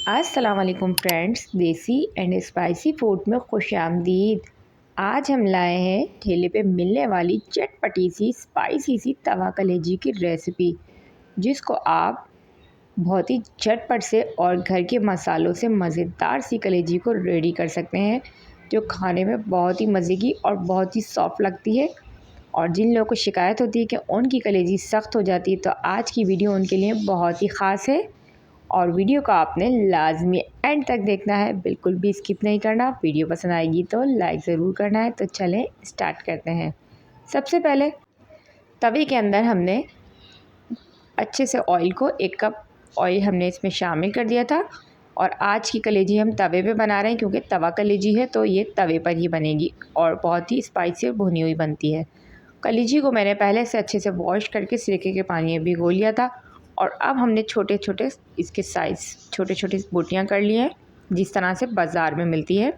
अस्सलाम वालेकुम फ्रेंड्स, देसी एंड स्पाइसी फूड में खुशामदीद। आज हम लाए हैं ठेले पे मिलने वाली चटपटी सी स्पाइसी सी तवा कलेजी की रेसिपी, जिसको आप बहुत ही झटपट से और घर के मसालों से मज़ेदार सी कलेजी को रेडी कर सकते हैं, जो खाने में बहुत ही मज़े की और बहुत ही सॉफ्ट लगती है। और जिन लोगों को शिकायत होती है कि उनकी कलेजी सख्त हो जाती है, तो आज की वीडियो उनके लिए बहुत ही ख़ास है। और वीडियो को आपने लाजमी एंड तक देखना है, बिल्कुल भी स्किप नहीं करना। वीडियो पसंद आएगी तो लाइक ज़रूर करना है। तो चलें स्टार्ट करते हैं। सबसे पहले तवे के अंदर हमने अच्छे से ऑयल को 1 कप ऑयल हमने इसमें शामिल कर दिया था। और आज की कलेजी हम तवे पे बना रहे हैं, क्योंकि तवा कलेजी है तो ये तवे पर ही बनेगी और बहुत ही स्पाइसी और भुनी हुई बनती है। कलेजी को मैंने पहले से अच्छे से वॉश करके सिरके के पानी में भिगो लिया था। और अब हमने छोटे छोटे इसके साइज़ छोटे छोटे बोटियाँ कर ली हैं, जिस तरह से बाज़ार में मिलती है,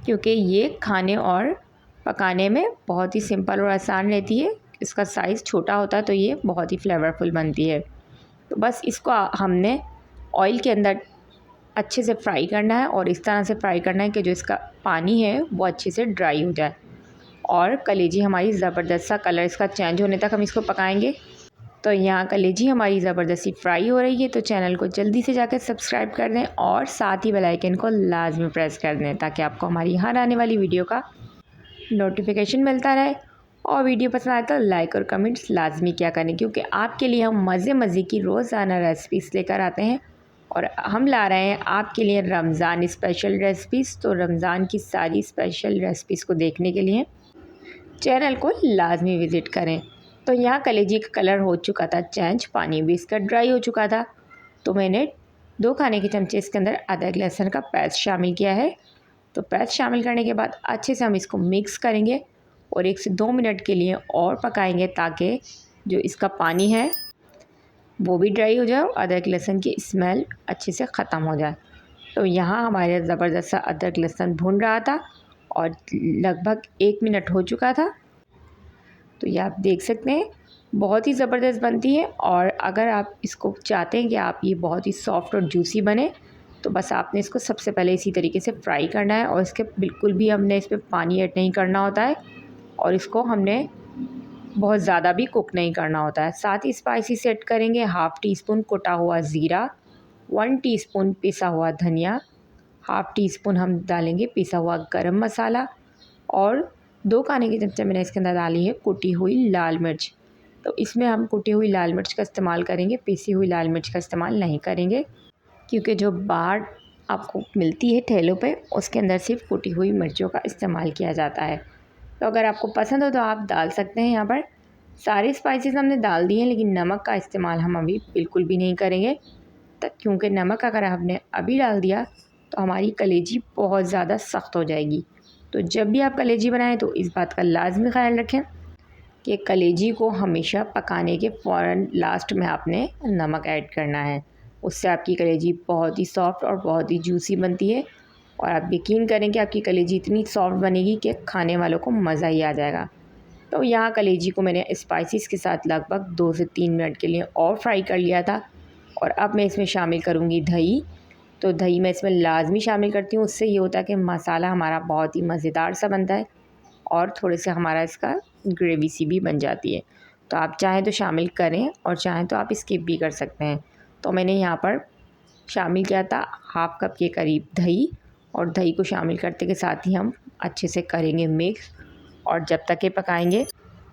क्योंकि ये खाने और पकाने में बहुत ही सिंपल और आसान रहती है। इसका साइज़ छोटा होता है तो ये बहुत ही फ्लेवरफुल बनती है। तो बस इसको हमने ऑयल के अंदर अच्छे से फ्राई करना है, और इस तरह से फ्राई करना है कि जो इसका पानी है वो अच्छे से ड्राई हो जाए। और कलेजी हमारी ज़बरदस्त सा कलर इसका चेंज होने तक हम इसको पकाएंगे। तो यहाँ कलेजी हमारी ज़बरदस्ती फ्राई हो रही है, तो चैनल को जल्दी से जाकर सब्सक्राइब कर दें और साथ ही बेल आइकन को लाजमी प्रेस कर दें, ताकि आपको हमारी हर आने वाली वीडियो का नोटिफिकेशन मिलता रहे। और वीडियो पसंद आए तो लाइक और कमेंट्स लाजमी क्या करें, क्योंकि आपके लिए हम मज़े मज़े की रोज़ाना रेसिपीज़ लेकर आते हैं। और हम ला रहे हैं आपके लिए रमज़ान स्पेशल रेसिपीज़। तो रमज़ान की सारी स्पेशल रेसिपीज़ को देखने के लिए चैनल को लाजमी विज़िट करें। तो यहाँ कलेजी का कलर हो चुका था चेंज, पानी भी इसका ड्राई हो चुका था। तो मैंने 2 खाने के चमचे इसके अंदर अदरक लहसुन का पेस्ट शामिल किया है। तो पेस्ट शामिल करने के बाद अच्छे से हम इसको मिक्स करेंगे और 1 से 2 मिनट के लिए और पकाएंगे, ताकि जो इसका पानी है वो भी ड्राई हो जाए और अदरक लहसुन की स्मेल अच्छे से ख़त्म हो जाए। तो यहाँ हमारे ज़बरदस्त सा अदरक लहसुन भून रहा था और लगभग 1 मिनट हो चुका था। तो ये आप देख सकते हैं बहुत ही ज़बरदस्त बनती है। और अगर आप इसको चाहते हैं कि आप ये बहुत ही सॉफ्ट और जूसी बने, तो बस आपने इसको सबसे पहले इसी तरीके से फ्राई करना है, और इसके बिल्कुल भी हमने इस पर पानी ऐड नहीं करना होता है, और इसको हमने बहुत ज़्यादा भी कुक नहीं करना होता है। साथ ही स्पाइसी सेट करेंगे 1/2 टीस्पून कुटा हुआ ज़ीरा, 1 टीस्पून पिसा हुआ धनिया, 1/2 टीस्पून हम डालेंगे पिसा हुआ गरम मसाला, और 2 खाने के चमचे मैंने इसके अंदर डाली है कुटी हुई लाल मिर्च। तो इसमें हम कुटी हुई लाल मिर्च का इस्तेमाल करेंगे, पिसी हुई लाल मिर्च का इस्तेमाल नहीं करेंगे, क्योंकि जो बाहर आपको मिलती है ठेलों पे, उसके अंदर सिर्फ कुटी हुई मिर्चों का इस्तेमाल किया जाता है। तो अगर आपको पसंद हो तो आप डाल सकते हैं। यहाँ पर सारे स्पाइसेस हमने डाल दिए हैं, लेकिन नमक का इस्तेमाल हम अभी बिल्कुल भी नहीं करेंगे, क्योंकि नमक अगर हमने अभी डाल दिया तो हमारी कलेजी बहुत ज़्यादा सख्त हो जाएगी। तो जब भी आप कलेजी बनाएं तो इस बात का लाजमी ख्याल रखें कि कलेजी को हमेशा पकाने के फ़ौरन लास्ट में आपने नमक ऐड करना है। उससे आपकी कलेजी बहुत ही सॉफ्ट और बहुत ही जूसी बनती है। और आप यकीन करें कि आपकी कलेजी इतनी सॉफ्ट बनेगी कि खाने वालों को मज़ा ही आ जाएगा। तो यहाँ कलेजी को मैंने स्पाइसेस के साथ लगभग 2 से 3 मिनट के लिए और फ्राई कर लिया था। और अब मैं इसमें शामिल करूँगी दही। तो दही मैं इसमें लाजमी शामिल करती हूँ, उससे ये होता है कि मसाला हमारा बहुत ही मज़ेदार सा बनता है, और थोड़े से हमारा इसका ग्रेवी सी भी बन जाती है। तो आप चाहें तो शामिल करें और चाहें तो आप स्किप भी कर सकते हैं। तो मैंने यहाँ पर शामिल किया था 1/2 कप के करीब दही, और दही को शामिल करते के साथ ही हम अच्छे से करेंगे मिक्स, और जब तक ये पकाएंगे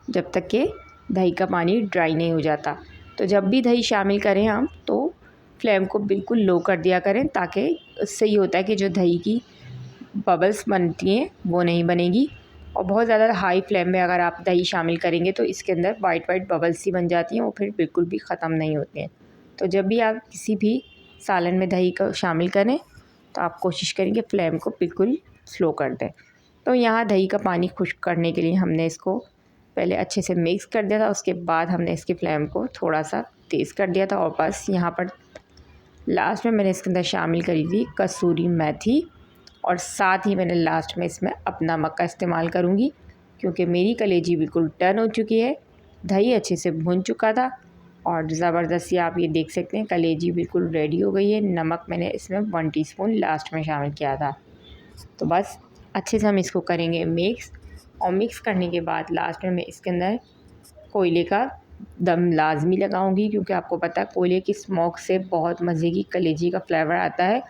जब तक कि दही का पानी ड्राई नहीं हो जाता। तो जब भी दही शामिल करें हम, तो फ्लेम को बिल्कुल लो कर दिया करें, ताकि उससे ये होता है कि जो दही की बबल्स बनती हैं वो नहीं बनेगी। और बहुत ज़्यादा हाई फ्लेम में अगर आप दही शामिल करेंगे तो इसके अंदर वाइट वाइट बबल्स सी बन जाती हैं, वो फिर बिल्कुल भी ख़त्म नहीं होती हैं। तो जब भी आप किसी भी सालन में दही को शामिल करें, तो आप कोशिश करें कि फ्लेम को बिल्कुल स्लो कर दें। तो यहाँ दही का पानी खुश्क करने के लिए हमने इसको पहले अच्छे से मिक्स कर दिया था, उसके बाद हमने इसकी फ्लेम को थोड़ा सा तेज़ कर दिया था। और बस यहाँ पर लास्ट में मैंने इसके अंदर शामिल करी थी कसूरी मेथी, और साथ ही मैंने लास्ट में इसमें अपना नमक का इस्तेमाल करूँगी, क्योंकि मेरी कलेजी बिल्कुल टर्न हो चुकी है, दही अच्छे से भुन चुका था। और ज़बरदस्त सी आप ये देख सकते हैं कलेजी बिल्कुल रेडी हो गई है। नमक मैंने इसमें 1 टीस्पून लास्ट में शामिल किया था। तो बस अच्छे से हम इसको करेंगे मिक्स, और मिक्स करने के बाद लास्ट में मैं इसके अंदर कोयले का दम लाज़मी लगाऊंगी, क्योंकि आपको पता है कोयले की स्मोक से बहुत मज़े की कलेजी का फ्लेवर आता है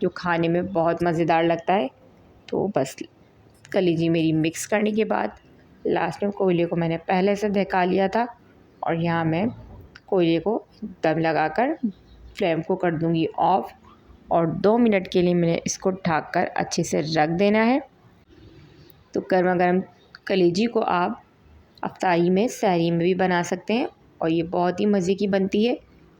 जो खाने में बहुत मज़ेदार लगता है। तो बस कलेजी मेरी मिक्स करने के बाद लास्ट में कोयले को मैंने पहले से ढका लिया था, और यहाँ मैं कोयले को दम लगाकर फ्लेम को कर दूंगी ऑफ़, और 2 मिनट के लिए मैंने इसको ढककर अच्छे से रख देना है। तो गर्मा गर्म कलेजी को आप अफ्तारी में, सहरी में भी बना सकते हैं, और ये बहुत ही मज़े की बनती है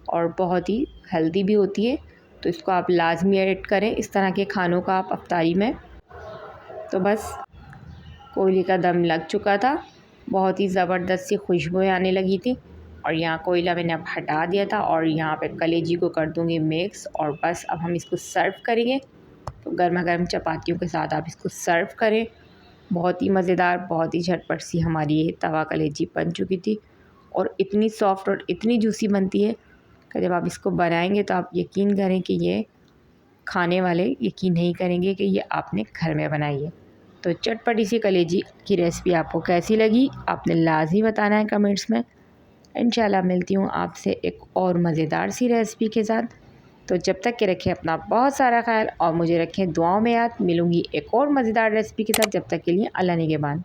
और बहुत ही हेल्दी भी होती है। तो इसको आप लाजमी ऐड करें इस तरह के खानों का आप अफ्तारी में। तो बस कोयले का दम लग चुका था, बहुत ही ज़बरदस्त सी खुशबू आने लगी थी, और यहाँ कोयला मैंने अब हटा दिया था, और यहाँ पे कलेजी को कर दूँगी मिक्स, और बस अब हम इसको सर्व करेंगे। तो गर्मा गर्म चपातियों के साथ आप इसको सर्व करें। बहुत ही मज़ेदार, बहुत ही झटपट सी हमारी ये तवा कलेजी बन चुकी थी, और इतनी सॉफ्ट और इतनी जूसी बनती है कि जब आप इसको बनाएंगे तो आप यकीन करें कि ये खाने वाले यकीन नहीं करेंगे कि ये आपने घर में बनाई है। तो चटपटी सी कलेजी की रेसिपी आपको कैसी लगी आपने लाजमी बताना है कमेंट्स में। इंशाल्लाह मिलती हूँ आपसे एक और मज़ेदार सी रेसिपी के साथ। तो जब तक के रखें अपना बहुत सारा ख्याल, और मुझे रखें दुआओं में याद। मिलूँगी एक और मज़ेदार रेसिपी के साथ, जब तक के लिए अल्लाह निगहबान।